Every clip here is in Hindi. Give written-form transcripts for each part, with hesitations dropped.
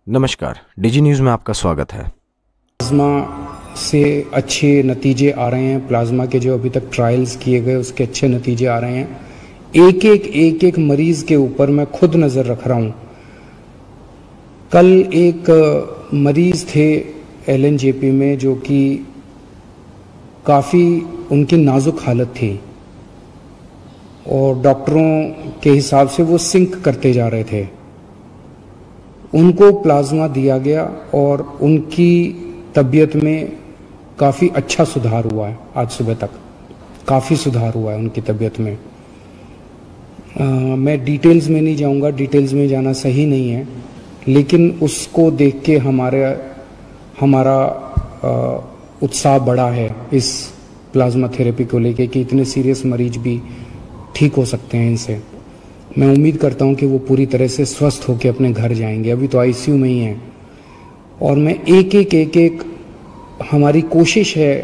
नमस्कार, डीजी न्यूज़ में आपका स्वागत है। प्लाज्मा से अच्छे नतीजे आ रहे हैं। प्लाज्मा के जो अभी तक ट्रायल्स किए गए उसके अच्छे नतीजे आ रहे हैं। एक एक मरीज के ऊपर मैं खुद नज़र रख रहा हूँ। कल एक मरीज थे LNJP में जो कि काफ़ी उनकी नाजुक हालत थी और डॉक्टरों के हिसाब से वो सिंक करते जा रहे थे। उनको प्लाज्मा दिया गया और उनकी तबीयत में काफ़ी अच्छा सुधार हुआ है। आज सुबह तक काफ़ी सुधार हुआ है उनकी तबीयत में। मैं डिटेल्स में नहीं जाऊंगा, डिटेल्स में जाना सही नहीं है, लेकिन उसको देख के हमारा उत्साह बढ़ा है इस प्लाज्मा थेरेपी को लेके कि इतने सीरियस मरीज भी ठीक हो सकते हैं इनसे। मैं उम्मीद करता हूं कि वो पूरी तरह से स्वस्थ होकर अपने घर जाएंगे। अभी तो ICU में ही हैं और मैं एक एक हमारी कोशिश है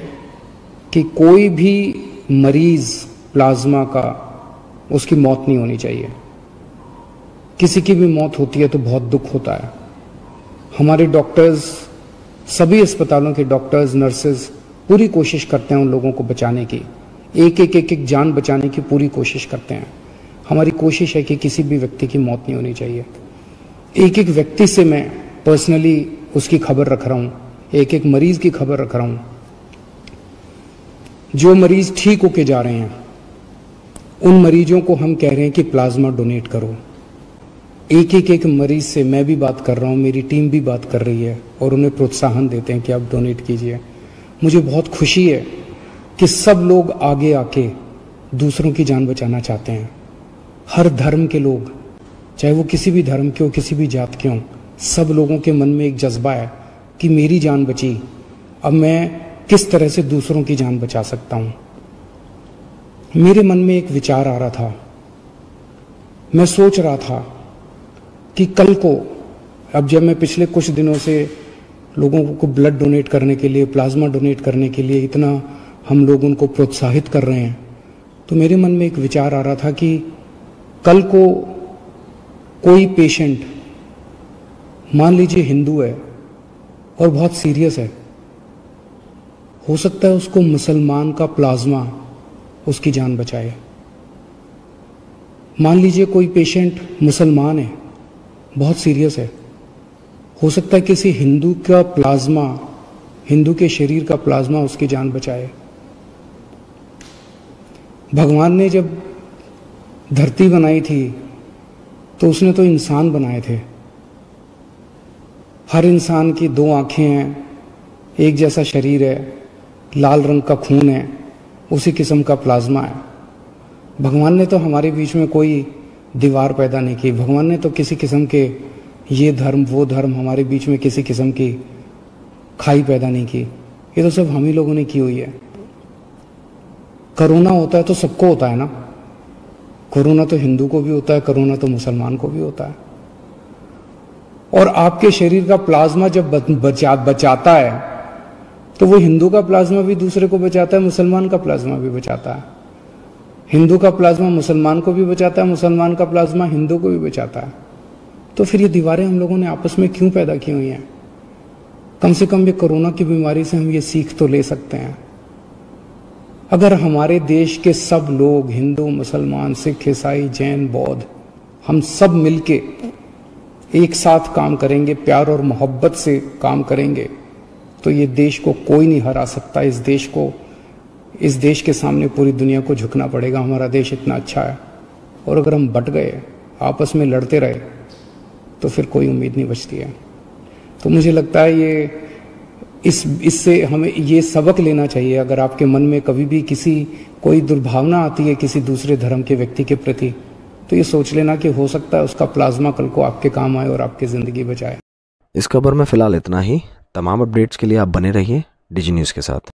कि कोई भी मरीज प्लाज्मा का उसकी मौत नहीं होनी चाहिए। किसी की भी मौत होती है तो बहुत दुख होता है। हमारे डॉक्टर्स, सभी अस्पतालों के डॉक्टर्स, नर्सेज पूरी कोशिश करते हैं उन लोगों को बचाने की। एक जान बचाने की पूरी कोशिश करते हैं। हमारी कोशिश है कि किसी भी व्यक्ति की मौत नहीं होनी चाहिए। एक व्यक्ति से मैं पर्सनली उसकी खबर रख रहा हूँ, एक मरीज की खबर रख रहा हूँ। जो मरीज ठीक होके जा रहे हैं उन मरीजों को हम कह रहे हैं कि प्लाज्मा डोनेट करो। एक मरीज से मैं भी बात कर रहा हूँ, मेरी टीम भी बात कर रही है और उन्हें प्रोत्साहन देते हैं कि आप डोनेट कीजिए। मुझे बहुत खुशी है कि सब लोग आगे आके दूसरों की जान बचाना चाहते हैं। हर धर्म के लोग, चाहे वो किसी भी धर्म के हो, किसी भी जात के हों, सब लोगों के मन में एक जज्बा है कि मेरी जान बची, अब मैं किस तरह से दूसरों की जान बचा सकता हूं। मेरे मन में एक विचार आ रहा था। मैं सोच रहा था कि कल को, अब जब मैं पिछले कुछ दिनों से लोगों को ब्लड डोनेट करने के लिए, प्लाज्मा डोनेट करने के लिए इतना हम लोग उनको प्रोत्साहित कर रहे हैं, तो मेरे मन में एक विचार आ रहा था कि कल को कोई पेशेंट, मान लीजिए हिंदू है और बहुत सीरियस है, हो सकता है उसको मुसलमान का प्लाज्मा उसकी जान बचाए। मान लीजिए कोई पेशेंट मुसलमान है, बहुत सीरियस है, हो सकता है किसी हिंदू का प्लाज्मा, हिंदू के शरीर का प्लाज्मा उसकी जान बचाए। भगवान ने जब धरती बनाई थी तो उसने तो इंसान बनाए थे। हर इंसान की 2 आंखें हैं, एक जैसा शरीर है, लाल रंग का खून है, उसी किस्म का प्लाज्मा है। भगवान ने तो हमारे बीच में कोई दीवार पैदा नहीं की। भगवान ने तो किसी किस्म के ये धर्म वो धर्म हमारे बीच में किसी किस्म की खाई पैदा नहीं की। ये तो सब हम ही लोगों ने की हुई है। कोरोना होता है तो सबको होता है ना। कोरोना तो हिंदू को भी होता है, कोरोना तो मुसलमान को भी होता है। और आपके शरीर का प्लाज्मा जब बचाता है तो वो हिंदू का प्लाज्मा भी दूसरे को बचाता है, मुसलमान का प्लाज्मा भी बचाता है। हिंदू का प्लाज्मा मुसलमान को भी बचाता है, मुसलमान का प्लाज्मा हिंदू को भी बचाता है। तो फिर ये दीवारें हम लोगों ने आपस में क्यों पैदा की हुई हैं? कम से कम ये कोरोना की बीमारी से हम ये सीख तो ले सकते हैं। अगर हमारे देश के सब लोग, हिंदू, मुसलमान, सिख, ईसाई, जैन, बौद्ध, हम सब मिलके एक साथ काम करेंगे, प्यार और मोहब्बत से काम करेंगे, तो ये देश को कोई नहीं हरा सकता। इस देश के सामने पूरी दुनिया को झुकना पड़ेगा। हमारा देश इतना अच्छा है। और अगर हम बट गए, आपस में लड़ते रहे, तो फिर कोई उम्मीद नहीं बचती है। तो मुझे लगता है इससे हमें ये सबक लेना चाहिए। अगर आपके मन में कभी भी कोई दुर्भावना आती है किसी दूसरे धर्म के व्यक्ति के प्रति, तो ये सोच लेना कि हो सकता है उसका प्लाज्मा कल को आपके काम आए और आपकी ज़िंदगी बचाए। इस खबर में फिलहाल इतना ही। तमाम अपडेट्स के लिए आप बने रहिए डीजी न्यूज़ के साथ।